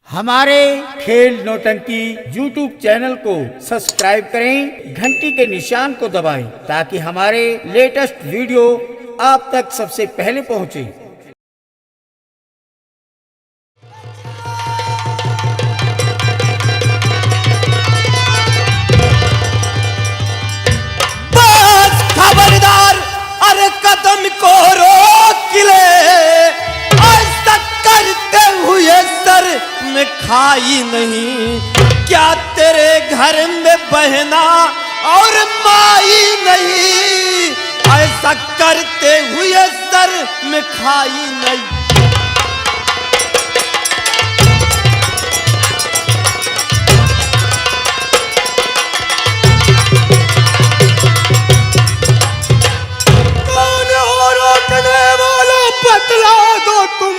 हमारे खेल नौटंकी YouTube चैनल को सब्सक्राइब करें, घंटी के निशान को दबाएं ताकि हमारे लेटेस्ट वीडियो आप तक सबसे पहले पहुंचे। बस खबरदार, अरे कदम को रोक ले, ऐसा करते हुए सर में खाई नहीं। क्या तेरे घर में बहना और माई नहीं, ऐसा करते हुए सर में खाई नहीं। बतला दो तुम,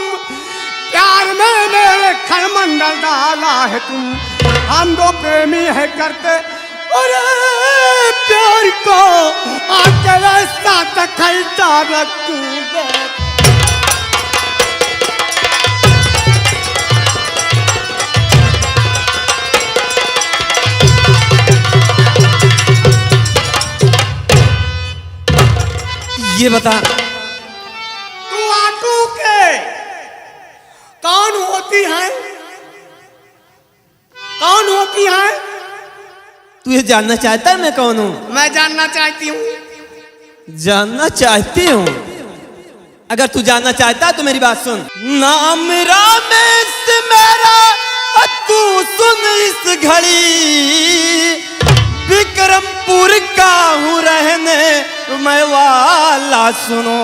प्यार में मेरे खरमंडल डाला है तुम। हम दो प्रेमी है करते और प्यार को आके रास्ता तक रखूंगा। ये बता, कौन होती है? कौन होती है? तू ये जानना चाहता है मैं कौन हूँ? मैं जानना चाहती हूँ। जानना चाहती हूँ? अगर तू जानना चाहता है तो मेरी बात सुन। नाम रमेश मेरा, तू सुन इस घड़ी, विक्रमपुर का हूँ रहने मैं वाला। सुनो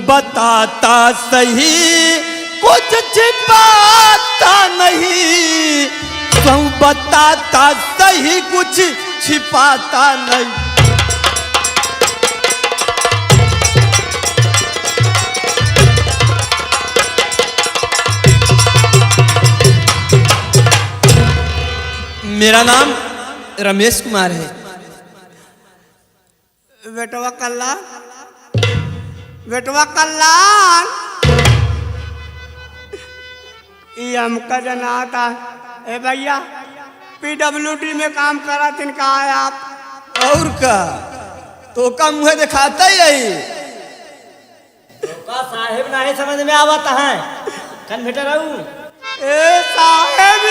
बताता सही, कुछ छिपाता नहीं, तू बताता सही, कुछ छिपाता नहीं। मेरा नाम रमेश कुमार है। बेटवा कल्याण, बेटवा कल्याण, ये हमका जनाता है। ए भैया, PWD में काम करा तिनका है आप। और का तो का मुँह दिखाता ही यही। तो का साहेब नहीं समझ में आवता है, कन भेटा रहूं। ए साहेब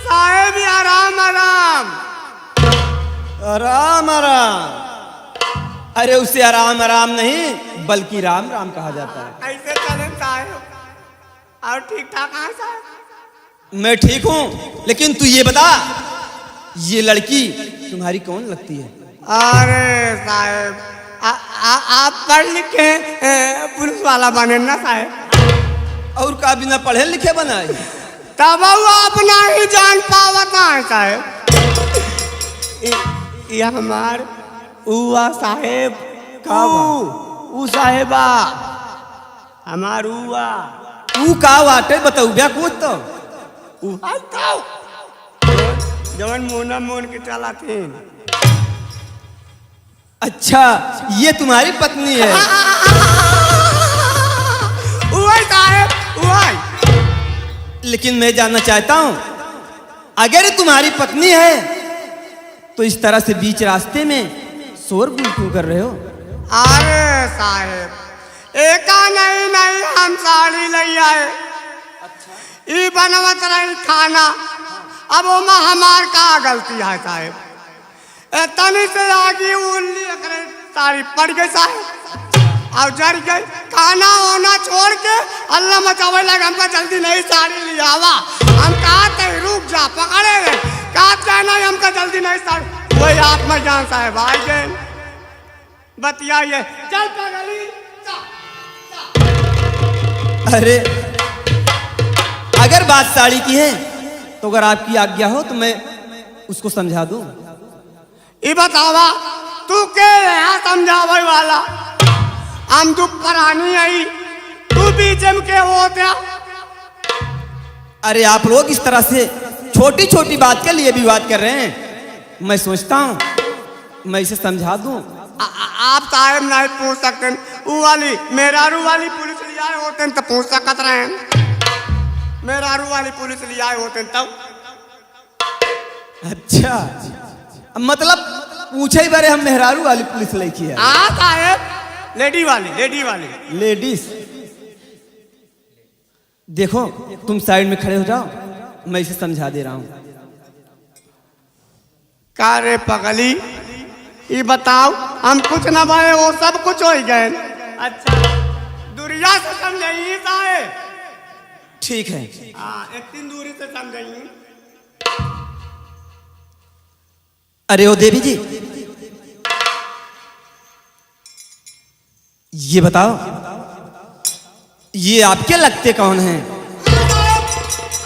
साहेब, आराम आराम आराम आराम। अरे उसे आराम आराम नहीं बल्कि राम राम कहा जाता है। ऐसे चले साहेब, और ठीक ठाक है साहब? मैं ठीक हूँ, लेकिन तू ये बता, ये लड़की तुम्हारी कौन लगती है? अरे साहेब, आप पढ़ लिखे पुलिस वाला बने ना साहेब? और का बिना पढ़े लिखे बनाए? तब आप नहीं जान पावता है साहेब। ये हमार उआ साहेब का ऊ साहेबा हमार उआ। तू का वाटे बताऊ क्या कुछ तो? जवन मोना मोन के चला थे। अच्छा, ये तुम्हारी पत्नी है? उआ साहेब, उआ। लेकिन मैं जानना चाहता हूं, अगर तुम्हारी पत्नी है तो इस तरह से बीच रास्ते में शोरगुल क्यों कर रहे हो? अरे साहेब, एका नहीं नहीं हम साड़ी ले आए। अच्छा, ई बनवत रही खाना, अब ओमा हमार का गलती है साहेब? तनी से आगे उल्ली साड़ी पड़ गई साहेब और जड़ गई। खाना होना छोड़ के अल्लाह मचावे लगा। हमका जल्दी नहीं साड़ी लिया आवा। हम कहा थे रुक जा, पकड़े गए। कहा नहीं हमका जल्दी नहीं साड़ी। वही आत्मज्ञान साहेब आ गए, बतियाइए। चल पगली। अरे अगर बात साड़ी की है तो अगर आपकी आज्ञा हो तो मैं उसको समझा दूं। ये बतावा, तू के यहाँ समझावे वाला? हम तो परानी आई, तू बीच में के होता। अरे आप लोग इस तरह से छोटी छोटी बात के लिए विवाद कर रहे हैं। मैं सोचता हूं मैं इसे समझा दूं आप साहब नहीं पूछ सकते। वो वाली मेहरारू वाली पुलिस ले आए होते तो पूछ सकत रहे। मेहरारू वाली पुलिस ले आए होते तब। अच्छा, मतलब पूछे ही बारे हम मेहरारू वाली पुलिस लेके आए। हाँ साहब, लेडी वाली लेडीज। देखो तुम साइड में खड़े हो जाओ, मैं इसे समझा दे रहा हूं। का रे पगली, ये बताओ हम कुछ न भाई वो सब कुछ हो गए। अच्छा दूरिया से समझाइए साहब। ठीक है, हाँ एक दिन दूरी से समझाइए। अरे ओ देवी जी, ये बताओ ये आपके लगते कौन हैं?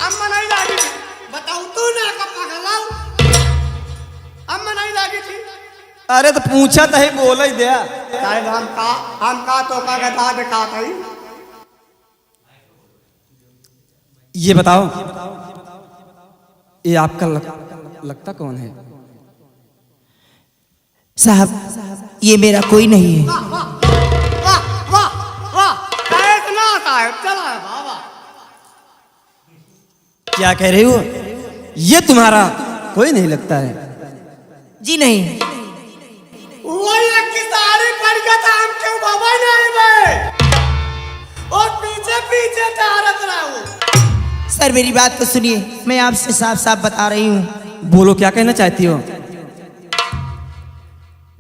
अम्मा नहीं लागी थी, बताओ तू ना कब पगलाओ। अम्मा नहीं लागी थी। अरे तो पूछा तो है, बोला ही दिया। साहब हम का तो का गधा दिखा थी। ये बताओ ये आपका लगता कौन है? साहब ये मेरा कोई नहीं है। वाह वाह वाह वाह वाह साहब ना साहब चला है बाबा। क्या कह रहे हो? ये तुम्हारा कोई नहीं लगता है? जी नहीं। वो एक की साड़ी पड़ गया था, हम क्यों बाबा नहीं गए और पीछे पीछे तारत रहा हूँ। सर मेरी बात तो सुनिए, मैं आपसे साफ साफ बता रही हूँ। बोलो क्या कहना चाहती हो?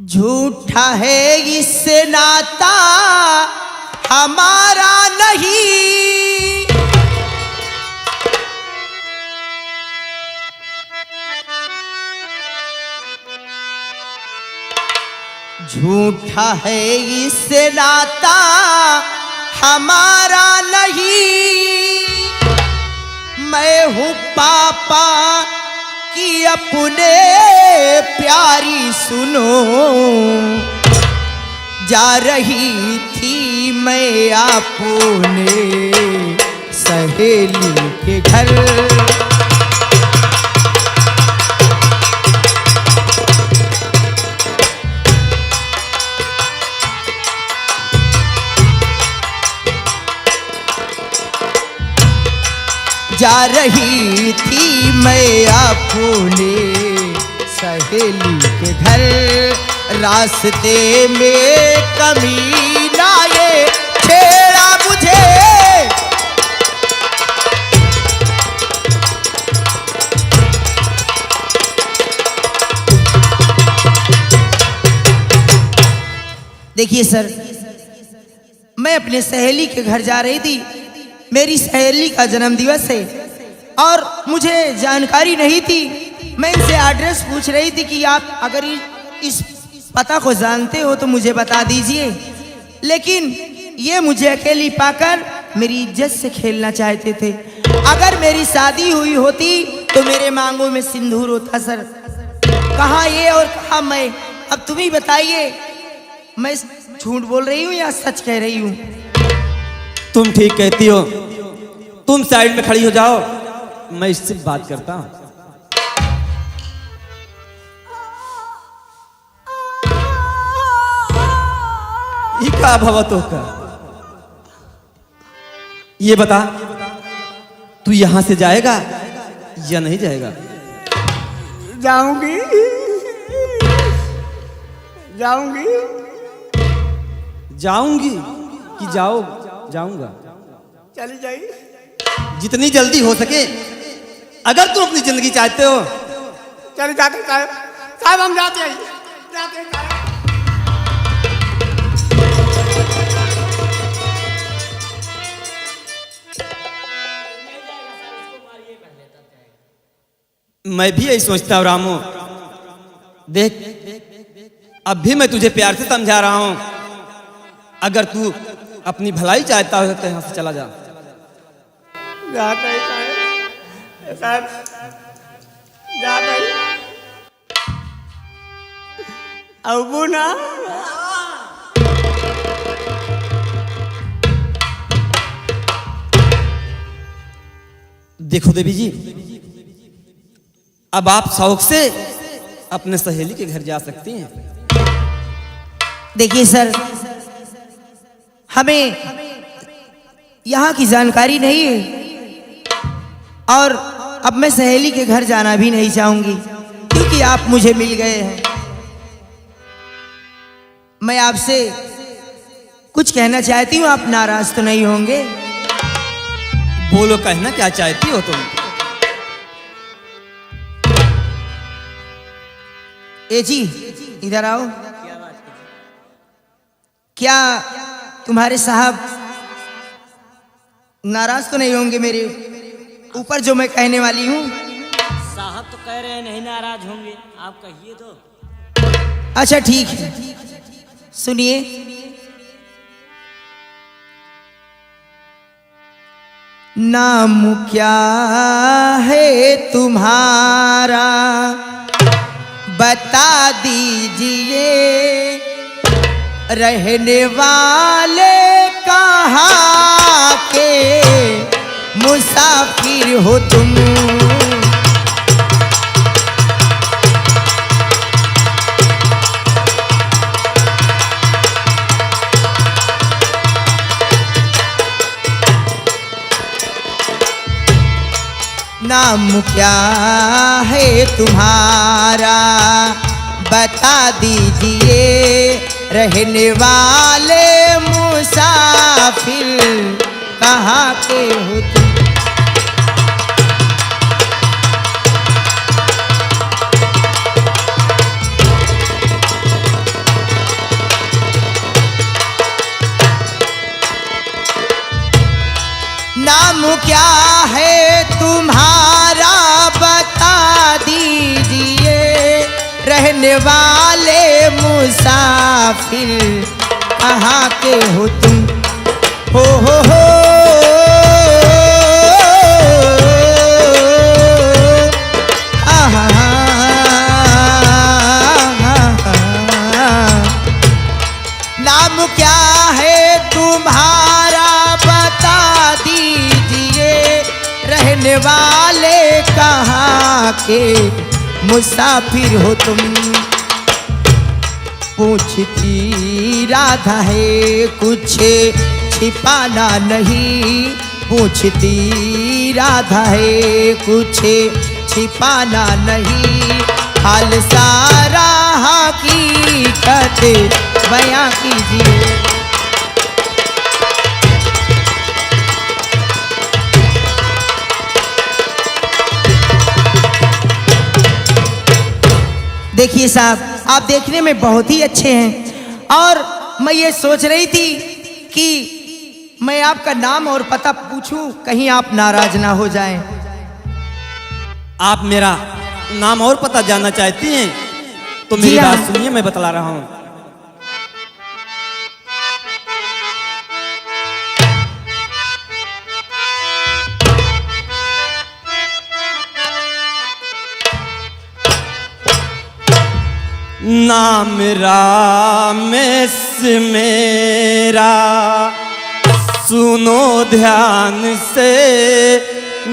झूठा है इससे नाता हमारा नहीं, झूठा है इससे नाता हमारा नहीं। मैं हूँ पापा की अपने प्यारी सुनो, जा रही थी मैं अपने सहेली के घर। जा रही थी मैं अपने सहेली के घर, रास्ते में कमीना ये छेड़ा मुझे। देखिए सर, मैं अपने सहेली के घर जा रही थी। मेरी सहेली का जन्मदिवस है और मुझे जानकारी नहीं थी। मैं इनसे एड्रेस पूछ रही थी कि आप अगर इस पता को जानते हो तो मुझे बता दीजिए, लेकिन ये मुझे अकेली पाकर मेरी इज्जत से खेलना चाहते थे। अगर मेरी शादी हुई होती तो मेरे मांगों में सिंदूर होता सर। कहाँ ये और कहाँ मैं, अब तुम ही बताइए, मैं झूठ बोल रही हूँ या सच कह रही हूँ? तुम ठीक कहती हो, तुम साइड में खड़ी हो जाओ, मैं इससे बात करता हूं। ये क्या भवत होकर? ये बता, तू यहां से जाएगा या नहीं जाएगा? जाऊंगी जाऊंगी जाऊंगी कि जाऊंगा? चली जाइए। जितनी जल्दी हो सके, अगर तुम अपनी जिंदगी चाहते हो। चले जाते साहब, साहब हम जाते हैं, जाते हैं साहब। मैं भी यही सोचता हूँ रामू। देख, अब भी मैं तुझे प्यार से समझा रहा हूं। अगर तू अपनी भलाई चाहता हो तो यहां से चला जा। जाते हैं साहब, जाते हैं। अबू ना देखो देवी जी, अब आप शौक से अपने सहेली के घर जा सकती हैं। देखिए सर, हमें यहाँ की जानकारी नहीं है और अब मैं सहेली के घर जाना भी नहीं चाहूंगी क्योंकि आप मुझे मिल गए हैं। मैं आपसे कुछ कहना चाहती हूँ, आप नाराज तो नहीं होंगे? बोलो, कहना क्या चाहती हो तुम? ए जी इधर आओ। क्या तुम्हारे साहब नाराज तो नहीं होंगे मेरे ऊपर जो मैं कहने वाली हूँ? साहब तो कह रहे हैं नहीं नाराज होंगे, आप कहिए तो। अच्छा ठीक है, सुनिए। नाम क्या है तुम्हारा बता दीजिए, रहने वाले कहाँ के मुसाफिर हो तुम? नाम क्या है तुम्हारा बता दीजिए, रहने वाले मुसाफिर कहाँ के हो तुम? नाम क्या है तुम्हारा बता दीजिए, रहने वाले मुसाफिर कहाँ के हो तुम? हो नाम क्या है तुम्हारा बता दीजिए, रहने वाले कहाँ के मुसाफिर हो तुम? पूछती राधा है कुछ छिपाना नहीं, पूछती राधा है कुछ छिपाना नहीं, हाल सारा हकीकत बयां कीजिए। देखिए साहब, आप देखने में बहुत ही अच्छे हैं और मैं ये सोच रही थी कि मैं आपका नाम और पता पूछूं, कहीं आप नाराज ना हो जाएं। आप मेरा नाम और पता जानना चाहती हैं तो जी मेरी हाँ। बात सुनिए, मैं बतला रहा हूँ। नाम रामेश मेरा सुनो ध्यान से,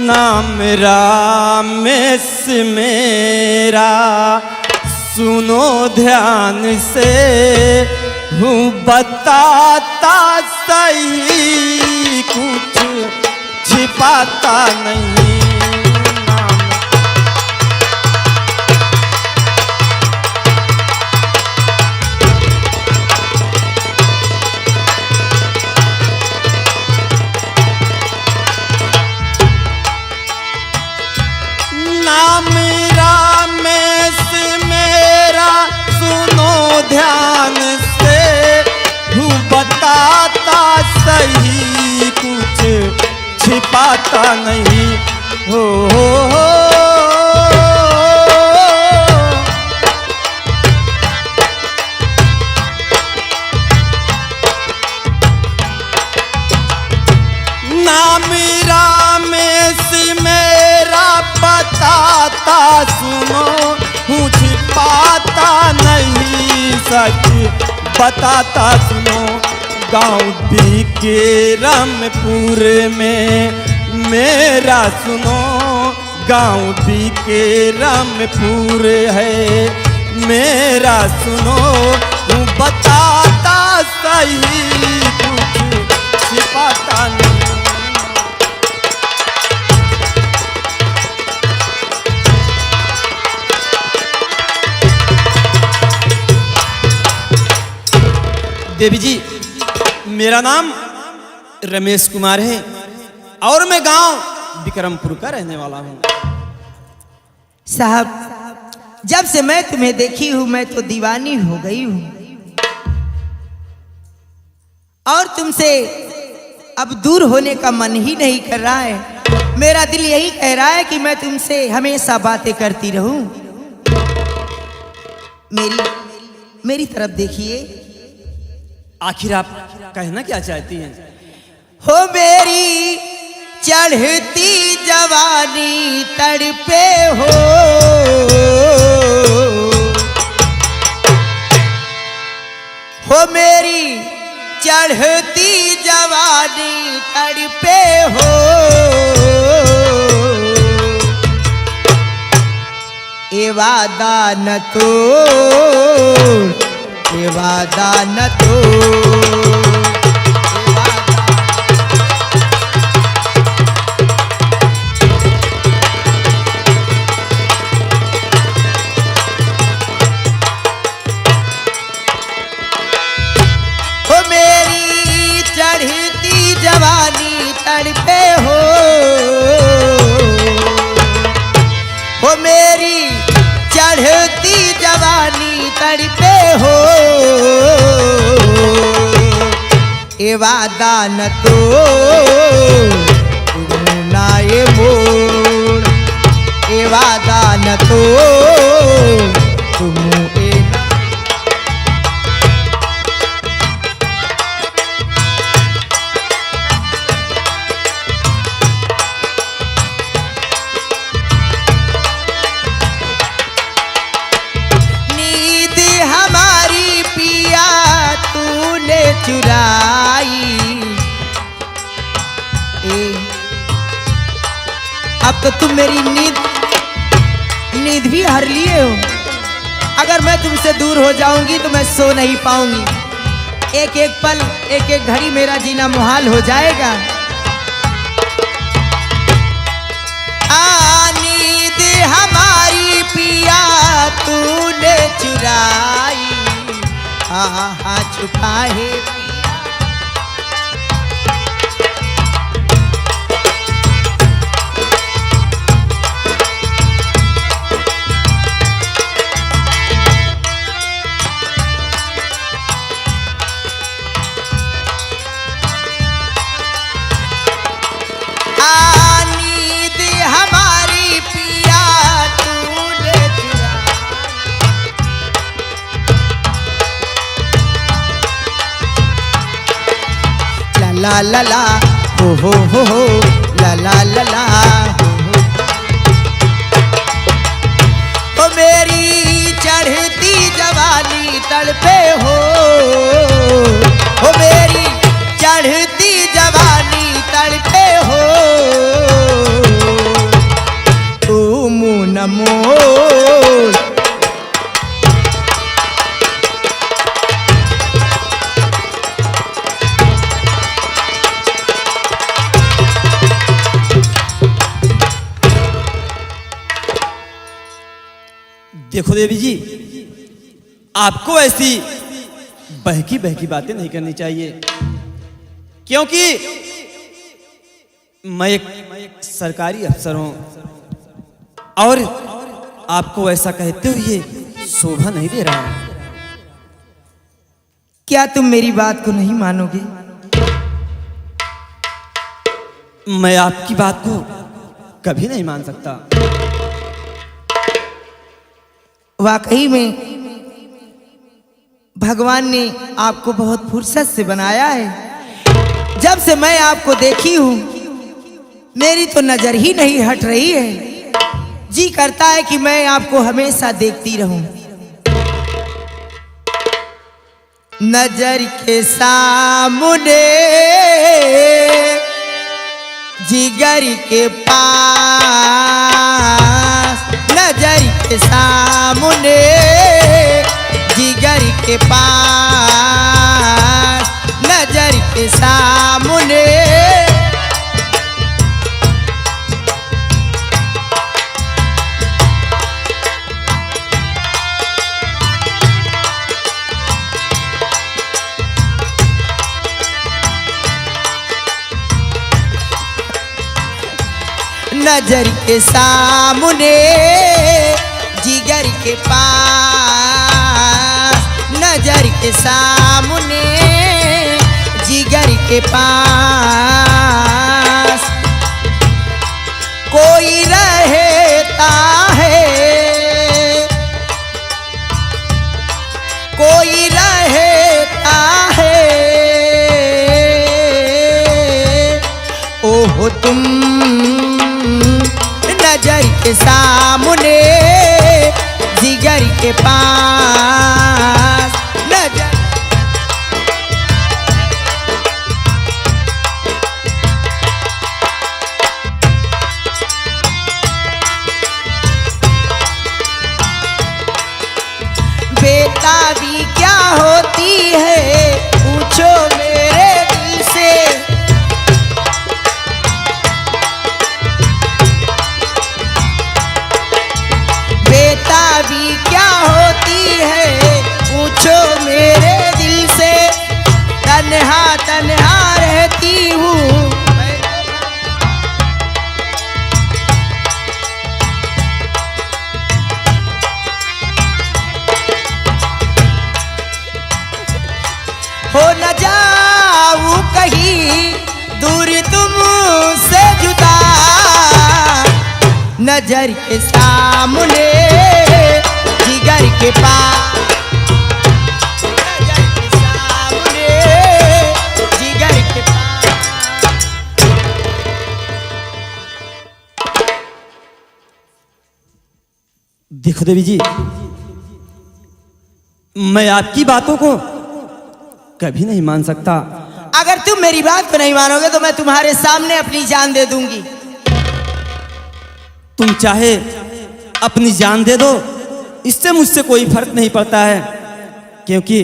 नाम रामेश मेरा सुनो ध्यान से, हूँ बताता सही कुछ छिपाता नहीं। नाम रामेश मेरा सुनो ध्यान से, हूँ बताता सही कुछ छिपाता नहीं। हो नाम रामेश मेरा बताता सुनो, हूँ छिपाता नहीं, सच बताता सुनो। गाँव बीके रामपुर में मेरा सुनो, गाँव बीके रामपुर है मेरा सुनो, हूँ बताता सही कुछ छिपाता नहीं। देवी जी, मेरा नाम रमेश कुमार है और मैं गांव विक्रमपुर का रहने वाला हूँ। साहब, जब से मैं तुम्हें देखी हूं मैं तो दीवानी हो गई हूं और तुमसे अब दूर होने का मन ही नहीं कर रहा है। मेरा दिल यही कह रहा है कि मैं तुमसे हमेशा बातें करती रहूं। मेरी तरफ देखिए। आखिर आप कहना क्या चाहती हैं? हो मेरी चढ़ती जवानी तड़पे हो, मेरी चढ़ती जवानी तड़पे हो, ए वादा न तोड़, ए वादा न तोड़। जवानी तड़पे हो, मेरी चढ़ती जवानी तड़पे हो, ए वादा न तोड़, ना ये मोड़, ए वादा न तोड़, तुम चुराई। अब तो तुम मेरी नींद भी हर लिए हो। अगर मैं तुमसे दूर हो जाऊंगी तो मैं सो नहीं पाऊंगी। एक एक पल, एक एक घड़ी मेरा जीना मुहाल हो जाएगा। नींद हमारी पिया तूने चुराई, हाँ छुपा है नींद हमारी पिया तूने चुराई। ला ला ला हो ला ला ला ला हो, मेरी चढ़ती जवानी तड़पे हो, मेरी चढ़ती जवानी तड़पे हो, तुम न मोड़। देखो देवी जी, आपको ऐसी बहकी बहकी बातें नहीं करनी चाहिए, क्योंकि मैं एक सरकारी अफसर हूं और आपको ऐसा कहते हुए शोभा नहीं दे रहा है। क्या तुम मेरी बात को नहीं मानोगे? मैं आपकी बात को कभी नहीं मान सकता। वाकई में भगवान ने आपको बहुत फुर्सत से बनाया है। जब से मैं आपको देखी हूं मेरी तो नजर ही नहीं हट रही है। जी करता है कि मैं आपको हमेशा देखती रहूं। नजर के सामने जिगर के पास, नजर के सामने जिगर के पास के सामने नजर के सामने जिगर के पास, नजर के सामने जिगर के पास कोई रहता है, कोई रहता है। ओह तुम नजर के सामने जिगर के पास, नजर बेताबी क्या होती है पूछो मेरे दिल से, बेताबी क्या होती है पूछो मेरे दिल से। तन्हा तन्हा रहती हूँ हो न जाऊं कहीं दूर तुमसे जुदा, नजर के सामने जिगर के पास, नजर के सामने जिगर के पास। देखो देवी जी, मैं आपकी बातों को कभी नहीं मान सकता। अगर तुम मेरी बात को नहीं मानोगे तो मैं तुम्हारे सामने अपनी जान दे दूंगी। तुम चाहे अपनी जान दे दो, इससे मुझसे कोई फर्क नहीं पड़ता है, क्योंकि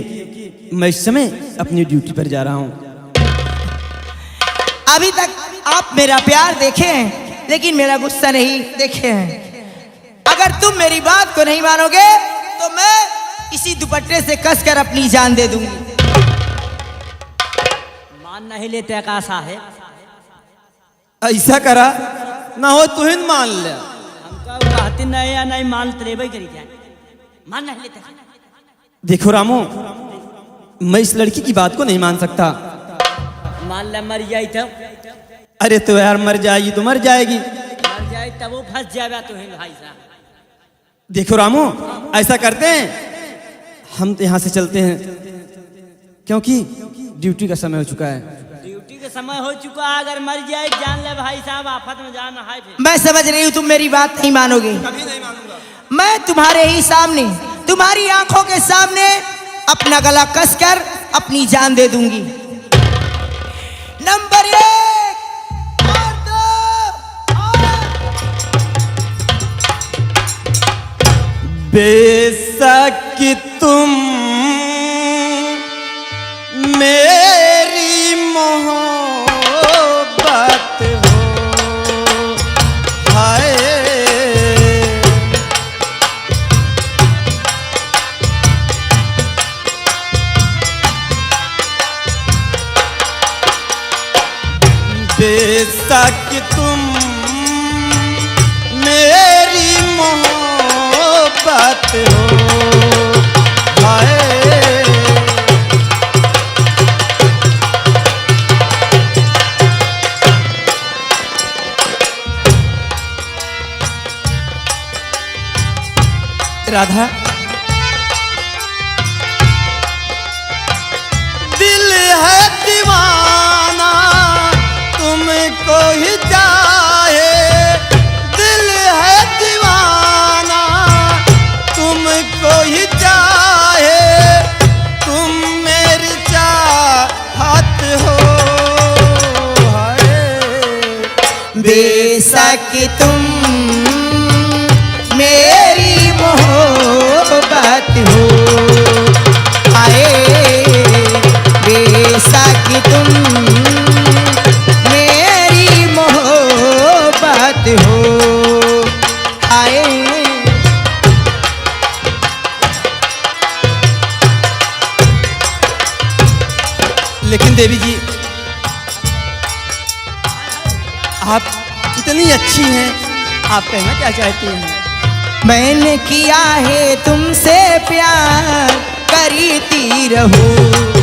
मैं इस समय अपनी ड्यूटी पर जा रहा हूं। अभी तक आप मेरा प्यार देखे हैं लेकिन मेरा गुस्सा नहीं देखे हैं। अगर तुम मेरी बात को नहीं मानोगे तो मैं इसी दुपट्टे से कसकर अपनी जान दे दूंगी। मान नहीं लेते का साहेब, ऐसा करा ना हो तो ही मान ले। हमका कहती नहीं या नहीं मान लेबे करी क्या, मान नहीं लेते। देखो रामू, मैं इस लड़की की बात को नहीं मान सकता। मान ले मर जाई तब, अरे तो यार मर जाएगी तो मर जाएगी। मर जाए तब वो फंस जाएगा तो है भाई साहब। देखो रामू, ऐसा करते हैं, हम तो यहाँ से चलते हैं, क्योंकि ड्यूटी का समय हो चुका है। ड्यूटी का समय हो चुका है, अगर मर जाए जान ले भाई साहब, आफत में जाना है फिर। मैं समझ रही हूँ तुम मेरी बात नहीं मानोगे। कभी नहीं मानूंगा। मैं तुम्हारे ही सामने, तुम्हारी आंखों के सामने अपना गला कसकर अपनी जान दे दूंगी। नंबर 1 और 2 और बेशक तुम मेरी मोहब्बत हो, हाय बेशक तुम मेरी मोहब्बत हो, हाय राधा, दिल है दीवाना तुमको ही चाहे, दिल है दीवाना तुमको ही चाहे, तुम मेरी चाहत हो, हाय बेशक तुम मेरी मोहब्बत हो, आए बेशक तुम मेरी मोहब्बत हो आए। लेकिन देवी जी, आप इतनी अच्छी हैं, आप कहना क्या चाहती हैं? मैंने किया है तुमसे प्यार, करती रहूं।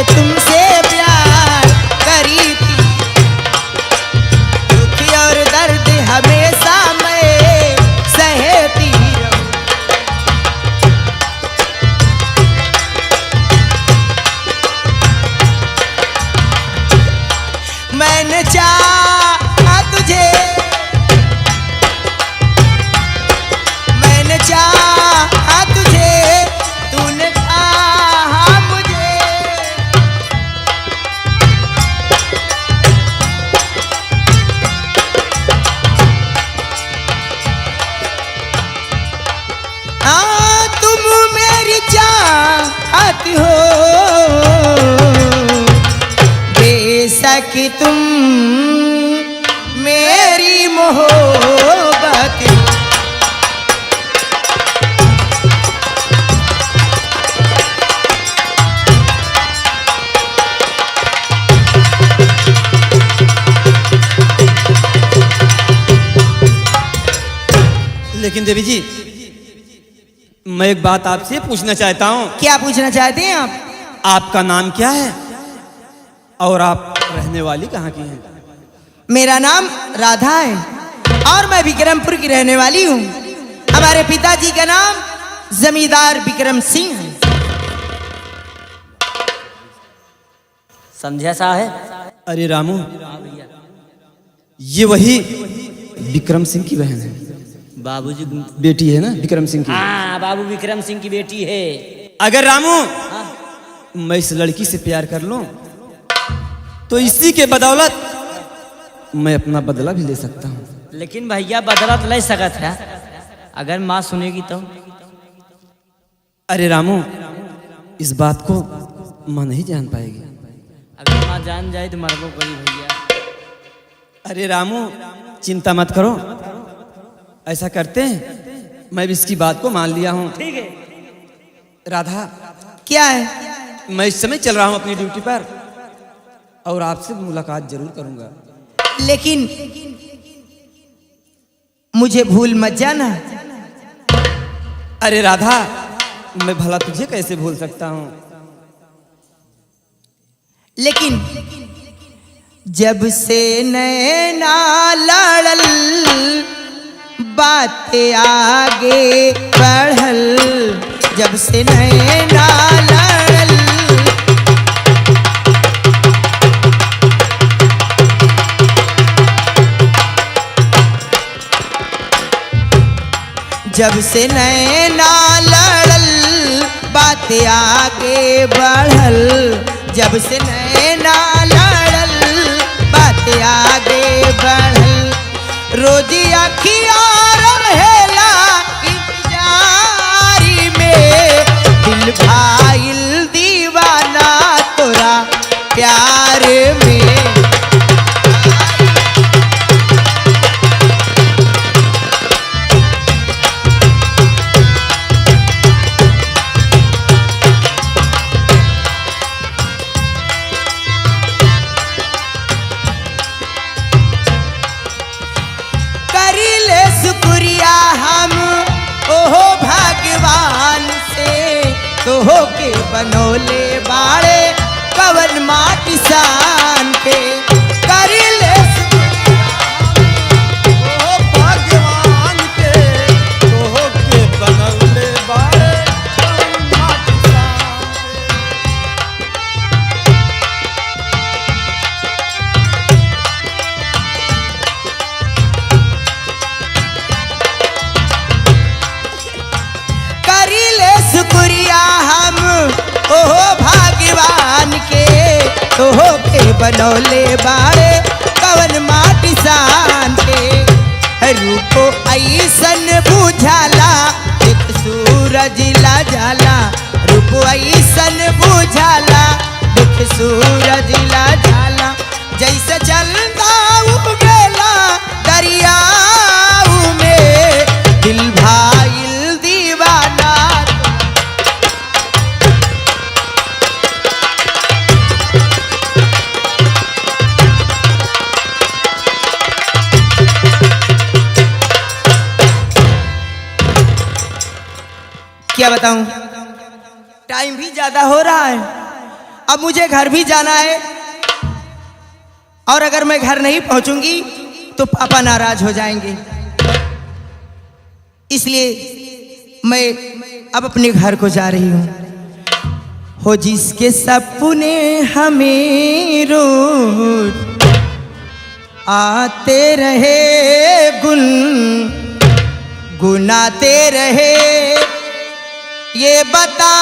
तुमसे प्यार करी थी, दुख और दर्द हमेशा मैं सहती रहूं। मैंने चाहा तुझे, मैंने चाहा तुझे, तूने कहा मुझे। तुम मेरी चाहत हो, बेशक तुम मेरी मोहब्बत हो। लेकिन देवी जी, मैं एक बात आपसे पूछना चाहता हूँ। क्या पूछना चाहते हैं आप? आपका नाम क्या है और आप रहने वाली कहाँ की हैं? मेरा नाम राधा है और मैं विक्रमपुर की रहने वाली हूँ। हमारे पिताजी का नाम जमींदार विक्रम सिंह है। समझा साहेब? अरे रामू, ये वही विक्रम सिंह की बहन है, बाबूजी। बेटी है ना विक्रम सिंह की। हाँ, बाबू विक्रम सिंह की बेटी है। अगर रामू मैं इस लड़की से प्यार कर लूं तो इसी के बदौलत मैं अपना बदला भी ले सकता हूँ। लेकिन भैया बदला तो ले सकत है, अगर माँ सुनेगी तो। अरे रामू, इस बात को माँ नहीं जान पाएगी। अगर माँ जान जाए तो मरबो करी भैया। अरे रामू, चिंता मत करो, ऐसा करते हैं, मैं भी इसकी बात को मान लिया हूँ। ठीक है। राधा, क्या है? मैं इस समय चल रहा हूँ अपनी ड्यूटी पर और आपसे मुलाकात जरूर करूंगा। लेकिन मुझे भूल मत जाना। अरे राधा, मैं भला तुझे कैसे भूल सकता हूँ? लेकिन जब से नैना लड़ल, बातें आगे बढ़ल, जब से नैना लड़ल, जब से नैना लड़ल, बातें आगे बढ़ल, जब से नैना लड़ल, बातें आगे बढ़ल। रोज अखियाँ रहेला इंतजारी में, दिल भाईल दीवाना तोरा प्यार में। तोहो के बनोले बाड़े कवन माटी सान के, करिले ओ भगवान के, तोहो के बनौले बाड़े कवन माटी सान के। करिले शुक्रिया हम ओहो भगवान के, तोहो के बनौले बाड़े कवन माटी सान के। रूपो ऐसन बुझाला एक सूरज ला जाला रूपो ऐसन बुझाला दुख सूरज ला जाला जैसे चलता उगेला दरियाऊ में दिल भाईल दीवाना। क्या बताऊं, टाइम भी ज्यादा हो रहा है, अब मुझे घर भी जाना है और अगर मैं घर नहीं पहुंचूंगी तो पापा नाराज हो जाएंगे, इसलिए मैं अब अपने घर को जा रही हूं। हो जिसके सपने हमें रोज आते रहे गुनाते रहे ये बता